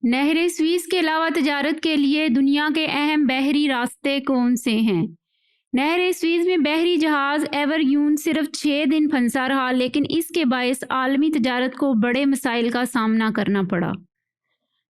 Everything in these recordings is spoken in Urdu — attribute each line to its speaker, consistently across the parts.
Speaker 1: نہر سوئس کے علاوہ تجارت کے لیے دنیا کے اہم بحری راستے کون سے ہیں؟ نہر سوئس میں بحری جہاز ایور یون صرف 6 دن پھنسا رہا، لیکن اس کے باعث عالمی تجارت کو بڑے مسائل کا سامنا کرنا پڑا۔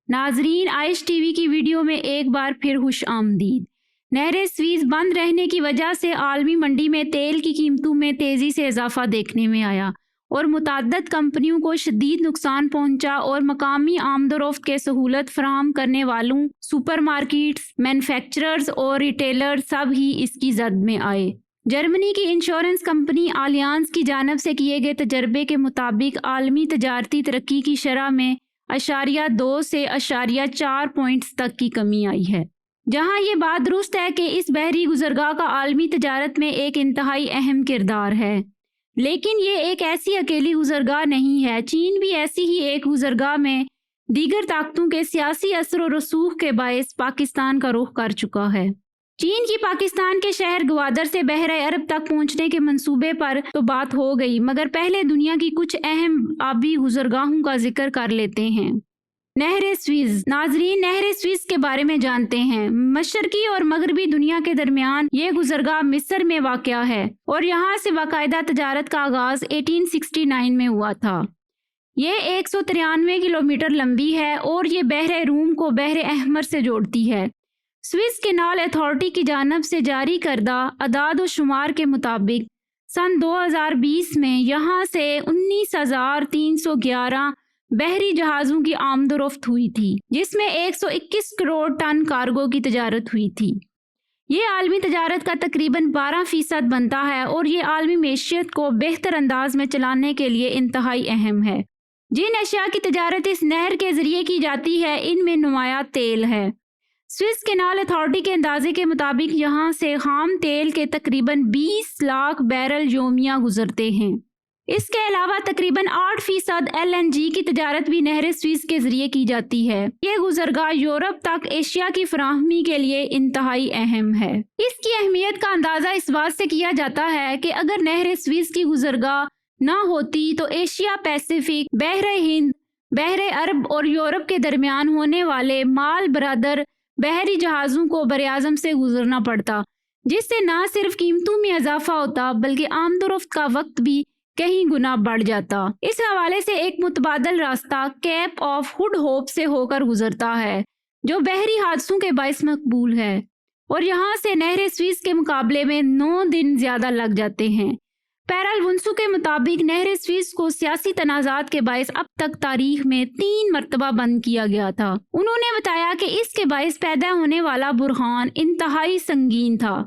Speaker 1: ناظرین، آئش ٹی وی کی ویڈیو میں ایک بار پھر خوش آمدید۔ نہر سوئس بند رہنے کی وجہ سے عالمی منڈی میں تیل کی قیمتوں میں تیزی سے اضافہ دیکھنے میں آیا اور متعدد کمپنیوں کو شدید نقصان پہنچا، اور مقامی آمد و رفت کے سہولت فراہم کرنے والوں، سپر مارکیٹس، مینوفیکچررز اور ریٹیلرز سب ہی اس کی زد میں آئے۔ جرمنی کی انشورنس کمپنی آلیانز کی جانب سے کیے گئے تجربے کے مطابق عالمی تجارتی ترقی کی شرح میں 0.2 سے 0.4 پوائنٹس تک کی کمی آئی ہے۔ جہاں یہ بات درست ہے کہ اس بحری گزرگاہ کا عالمی تجارت میں ایک انتہائی اہم کردار ہے، لیکن یہ ایک ایسی اکیلی گزرگاہ نہیں ہے۔ چین بھی ایسی ہی ایک گزرگاہ میں دیگر طاقتوں کے سیاسی اثر و رسوخ کے باعث پاکستان کا رخ کر چکا ہے۔ چین کی پاکستان کے شہر گوادر سے بحیرہ عرب تک پہنچنے کے منصوبے پر تو بات ہو گئی، مگر پہلے دنیا کی کچھ اہم آبی گزرگاہوں کا ذکر کر لیتے ہیں۔ نہر سوئس۔ ناظرین، نہر سوئس کے بارے میں جانتے ہیں۔ مشرقی اور مغربی دنیا کے درمیان یہ گزرگاہ مصر میں واقع ہے اور یہاں سے باقاعدہ تجارت کا آغاز 1869 میں ہوا تھا۔ یہ 193 کلومیٹر لمبی ہے اور یہ بحر روم کو بحر احمر سے جوڑتی ہے۔ سوئس کینال اتھارٹی کی جانب سے جاری کردہ اعداد و شمار کے مطابق سن 2020 میں یہاں سے 19,311 بحری جہازوں کی آمد و رفت ہوئی تھی، جس میں 121 کروڑ ٹن کارگو کی تجارت ہوئی تھی۔ یہ عالمی تجارت کا تقریباً 12% بنتا ہے اور یہ عالمی معیشت کو بہتر انداز میں چلانے کے لیے انتہائی اہم ہے۔ جن اشیاء کی تجارت اس نہر کے ذریعے کی جاتی ہے، ان میں نمایاں تیل ہے۔ سوئس کینال اتھارٹی کے اندازے کے مطابق یہاں سے خام تیل کے تقریباً 20 لاکھ بیرل یومیہ گزرتے ہیں۔ اس کے علاوہ تقریباً 8% LNG کی تجارت بھی نہر سوئس کے ذریعے کی جاتی ہے۔ یہ گزرگاہ یورپ تک ایشیا کی فراہمی کے لیے انتہائی اہم ہے۔ اس کی اہمیت کا اندازہ اس بات سے کیا جاتا ہے کہ اگر نہر سوئس کی گزرگاہ نہ ہوتی تو ایشیا پیسیفک، بحر ہند، بحر عرب اور یورپ کے درمیان ہونے والے مال بردار بحری جہازوں کو براعظم سے گزرنا پڑتا، جس سے نہ صرف قیمتوں میں اضافہ ہوتا بلکہ آمد و رفت کا وقت بھی کہیں گنا بڑھ جاتا۔ اس حوالے سے ایک متبادل راستہ کیپ آف گڈ ہوپ سے ہو کر گزرتا ہے، جو بحری حادثوں کے باعث مقبول ہے، اور یہاں سے نہر سوئس کے مقابلے میں 9 دن زیادہ لگ جاتے ہیں۔ پیرل ونسو کے مطابق نہر سوئس کو سیاسی تنازعات کے باعث اب تک تاریخ میں 3 مرتبہ بند کیا گیا تھا۔ انہوں نے بتایا کہ اس کے باعث پیدا ہونے والا بحران انتہائی سنگین تھا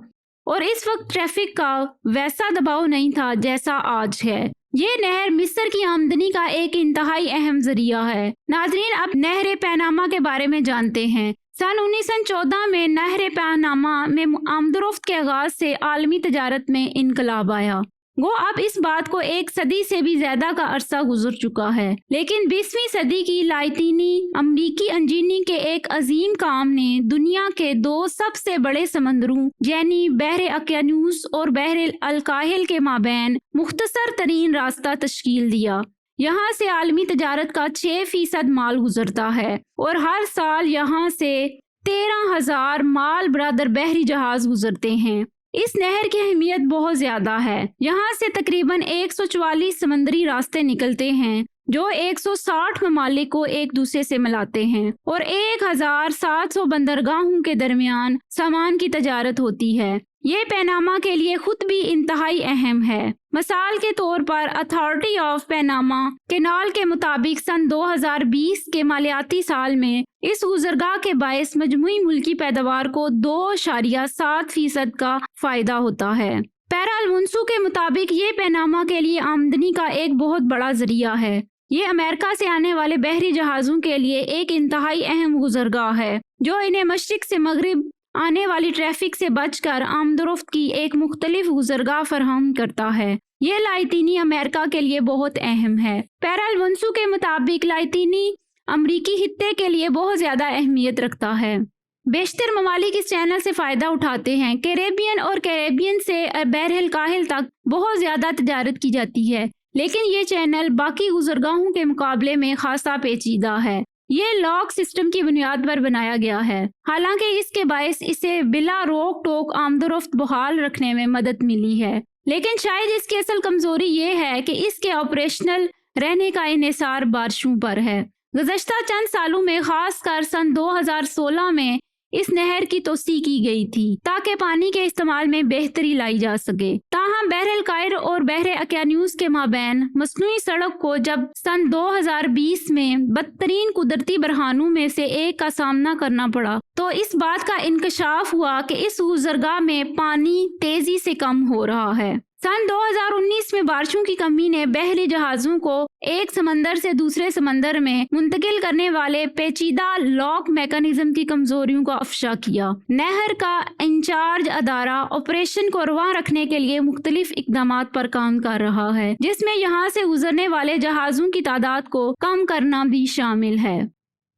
Speaker 1: اور اس وقت ٹریفک کا ویسا دباؤ نہیں تھا جیسا آج ہے۔ یہ نہر مصر کی آمدنی کا ایک انتہائی اہم ذریعہ ہے۔ ناظرین، اب نہر پاناما کے بارے میں جانتے ہیں۔ سن 1914 میں نہر پاناما میں آمد و رفت کے آغاز سے عالمی تجارت میں انقلاب آیا۔ گو اب اس بات کو 1 صدی سے بھی زیادہ کا عرصہ گزر چکا ہے، لیکن 20ویں صدی کی لاطینی امریکی انجینئرنگ کے ایک عظیم کام نے دنیا کے 2 سب سے بڑے سمندروں یعنی بحر اقیانوس اور بحر الکاہل کے مابین مختصر ترین راستہ تشکیل دیا۔ یہاں سے عالمی تجارت کا 6% مال گزرتا ہے اور ہر سال یہاں سے 13,000 مال بردار بحری جہاز گزرتے ہیں۔ اس نہر کی اہمیت بہت زیادہ ہے۔ یہاں سے تقریباً 144 سمندری راستے نکلتے ہیں جو 160 ممالک کو ایک دوسرے سے ملاتے ہیں، اور 1700 بندرگاہوں کے درمیان سامان کی تجارت ہوتی ہے۔ یہ پاناما کے لیے خود بھی انتہائی اہم ہے۔ مثال کے طور پر اتھارٹی آف پاناما کینال کے مطابق سن 2020 کے مالیاتی سال میں اس گزرگاہ کے باعث مجموعی ملکی پیداوار کو 2.7% کا فائدہ ہوتا ہے۔ پیرل ونسو کے مطابق یہ پاناما کے لیے آمدنی کا ایک بہت بڑا ذریعہ ہے۔ یہ امریکہ سے آنے والے بحری جہازوں کے لیے ایک انتہائی اہم گزرگاہ ہے، جو انہیں مشرق سے مغرب آنے والی ٹریفک سے بچ کر آمد و رفت کی ایک مختلف گزرگاہ فراہم کرتا ہے۔ یہ لاطینی امریکہ کے لیے بہت اہم ہے۔ پیرل ونسو کے مطابق لاطینی امریکی خطے کے لیے بہت زیادہ اہمیت رکھتا ہے۔ بیشتر ممالک اس چینل سے فائدہ اٹھاتے ہیں۔ کیریبین اور کیریبین سے بحر الکاہل تک بہت زیادہ تجارت کی جاتی ہے، لیکن یہ چینل باقی گزرگاہوں کے مقابلے میں خاصا پیچیدہ ہے۔ یہ لاک سسٹم کی بنیاد پر بنایا گیا ہے، حالانکہ اس کے باعث اسے بلا روک ٹوک آمد و رفت بحال رکھنے میں مدد ملی ہے، لیکن شاید اس کی اصل کمزوری یہ ہے کہ اس کے آپریشنل رہنے کا انحصار بارشوں پر ہے۔ گزشتہ چند سالوں میں، خاص کر سن 2016 میں، اس نہر کی توسیع کی گئی تھی تاکہ پانی کے استعمال میں بہتری لائی جا سکے۔ تاہم بحر القاہر اور بحر اقیانوس کے مابین مصنوعی سڑک کو جب سن 2020 میں بدترین قدرتی بحرانوں میں سے ایک کا سامنا کرنا پڑا تو اس بات کا انکشاف ہوا کہ اس گزرگاہ میں پانی تیزی سے کم ہو رہا ہے۔ سن 2019 میں بارشوں کی کمی نے بحری جہازوں کو ایک سمندر سے دوسرے سمندر میں منتقل کرنے والے پیچیدہ لاک میکانزم کی کمزوریوں کو افشا کیا۔ نہر کا انچارج ادارہ آپریشن کو رواں رکھنے کے لیے مختلف اقدامات پر کام کر رہا ہے، جس میں یہاں سے گزرنے والے جہازوں کی تعداد کو کم کرنا بھی شامل ہے۔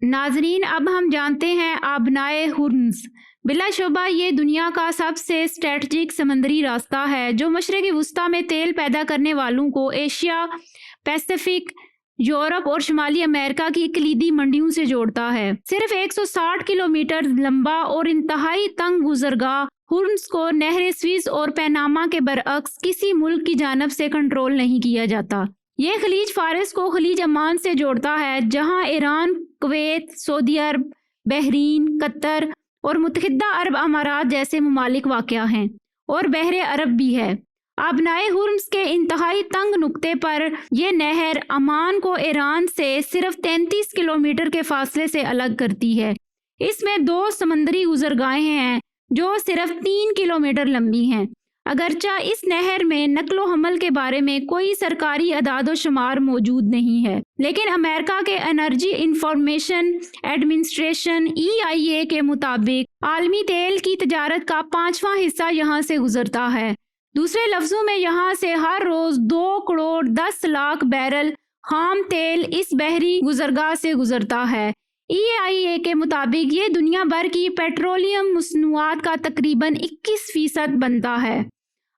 Speaker 1: ناظرین، اب ہم جانتے ہیں آبنائے ہورمز۔ بلا شبہ یہ دنیا کا سب سے اسٹریٹجک سمندری راستہ ہے جو مشرق وسطیٰ میں تیل پیدا کرنے والوں کو ایشیا، پیسیفک، یورپ اور شمالی امریکہ کی کلیدی منڈیوں سے جوڑتا ہے۔ صرف 160 کلومیٹر لمبا اور انتہائی تنگ گزرگاہ ہورمز کو نہر سوئز اور پیناما کے برعکس کسی ملک کی جانب سے کنٹرول نہیں کیا جاتا۔ یہ خلیج فارس کو خلیج عمان سے جوڑتا ہے، جہاں ایران، کویت، سعودی عرب، بحرین، قطر اور متحدہ عرب امارات جیسے ممالک واقع ہیں، اور بحر عرب بھی ہے۔ آبنائے ہورمز کے انتہائی تنگ نقطے پر یہ نہر عمان کو ایران سے صرف 33 کلومیٹر کے فاصلے سے الگ کرتی ہے۔ اس میں 2 سمندری گزرگاہیں ہیں جو صرف 3 کلومیٹر لمبی ہیں۔ اگرچہ اس نہر میں نقل و حمل کے بارے میں کوئی سرکاری اعداد و شمار موجود نہیں ہے، لیکن امریکہ کے انرجی انفارمیشن ایڈمنسٹریشن EIA کے مطابق عالمی تیل کی تجارت کا 5واں حصہ یہاں سے گزرتا ہے۔ دوسرے لفظوں میں، یہاں سے ہر روز 2 کروڑ 10 لاکھ بیرل خام تیل اس بحری گزرگاہ سے گزرتا ہے۔ EIA کے مطابق یہ دنیا بھر کی پیٹرولیم مصنوعات کا تقریباً 21% بنتا ہے۔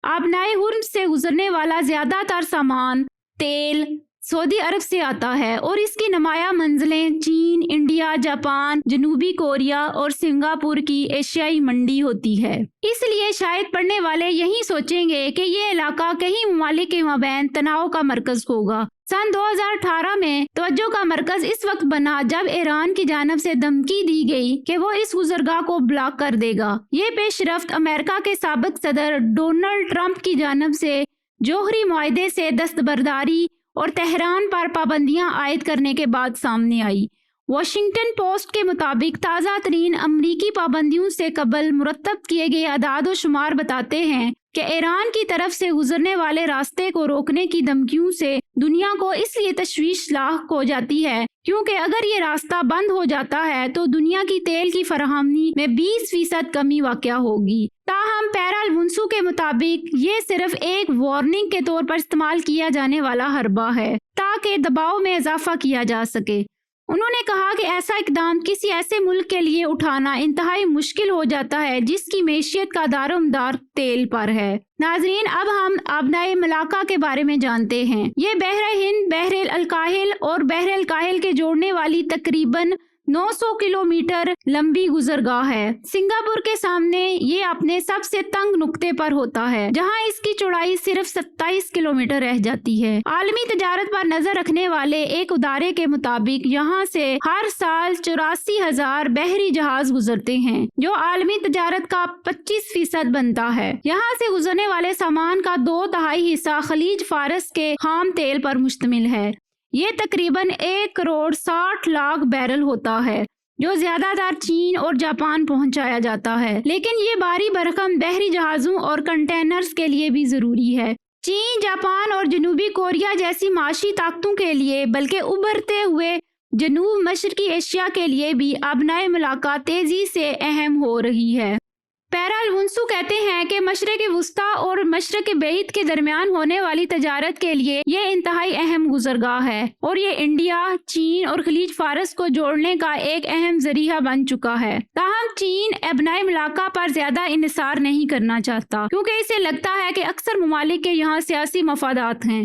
Speaker 1: آبنائے ہورمز سے گزرنے والا زیادہ تر سامان تیل سعودی عرب سے آتا ہے، اور اس کی نمایاں منزلیں چین، انڈیا، جاپان، جنوبی کوریا اور سنگاپور کی ایشیائی منڈی ہوتی ہے۔ اس لیے شاید پڑھنے والے یہی سوچیں گے کہ یہ علاقہ کئی ممالک کے مابین تناؤ کا مرکز ہوگا۔ سن 2018 میں توجہ کا مرکز اس وقت بنا جب ایران کی جانب سے دھمکی دی گئی کہ وہ اس گزرگاہ کو بلاک کر دے گا۔ یہ پیش رفت امریکہ کے سابق صدر ڈونلڈ ٹرمپ کی جانب سے جوہری معاہدے سے دستبرداری اور تہران پر پابندیاں عائد کرنے کے بعد سامنے آئی۔ واشنگٹن پوسٹ کے مطابق تازہ ترین امریکی پابندیوں سے قبل مرتب کیے گئے اعداد و شمار بتاتے ہیں کہ ایران کی طرف سے گزرنے والے راستے کو روکنے کی دھمکیوں سے دنیا کو اس لیے تشویش لاحق ہو جاتی ہے کیونکہ اگر یہ راستہ بند ہو جاتا ہے تو دنیا کی تیل کی فراہمی میں 20% کمی واقع ہوگی۔ تاہم پیرال ونسو کے مطابق یہ صرف ایک وارننگ کے طور پر استعمال کیا جانے والا حربہ ہے تاکہ دباؤ میں اضافہ کیا جا سکے۔ انہوں نے کہا کہ ایسا اقدام کسی ایسے ملک کے لیے اٹھانا انتہائی مشکل ہو جاتا ہے جس کی معیشت کا دار و مدار تیل پر ہے۔ ناظرین، اب ہم آبنائے ملاقہ کے بارے میں جانتے ہیں۔ یہ بحر ہند، بحر الکاہل اور بحر الکاہل کے جوڑنے والی تقریباً 900 کلومیٹر لمبی گزرگاہ ہے۔ سنگاپور کے سامنے یہ اپنے سب سے تنگ نقطے پر ہوتا ہے جہاں اس کی چوڑائی صرف 27 کلومیٹر رہ جاتی ہے۔ عالمی تجارت پر نظر رکھنے والے ایک ادارے کے مطابق یہاں سے ہر سال 84,000 بحری جہاز گزرتے ہیں جو عالمی تجارت کا 25% بنتا ہے۔ یہاں سے گزرنے والے سامان کا 2/3 حصہ خلیج فارس کے خام تیل پر مشتمل ہے۔ یہ تقریباً 1 کروڑ 60 لاکھ بیرل ہوتا ہے جو زیادہ تر چین اور جاپان پہنچایا جاتا ہے، لیکن یہ بھاری بھرکم بحری جہازوں اور کنٹینرز کے لیے بھی ضروری ہے۔ چین، جاپان اور جنوبی کوریا جیسی معاشی طاقتوں کے لیے بلکہ ابھرتے ہوئے جنوب مشرقی ایشیا کے لیے بھی آبنائے ملاقہ تیزی سے اہم ہو رہی ہے۔ پیرال ونسو کہتے ہیں کہ مشرق وسطیٰ اور مشرق بعید کے درمیان ہونے والی تجارت کے لیے یہ انتہائی اہم گزرگاہ ہے اور یہ انڈیا، چین اور خلیج فارس کو جوڑنے کا ایک اہم ذریعہ بن چکا ہے۔ تاہم چین آبنائے ملاقہ پر زیادہ انحصار نہیں کرنا چاہتا کیونکہ اسے لگتا ہے کہ اکثر ممالک کے یہاں سیاسی مفادات ہیں۔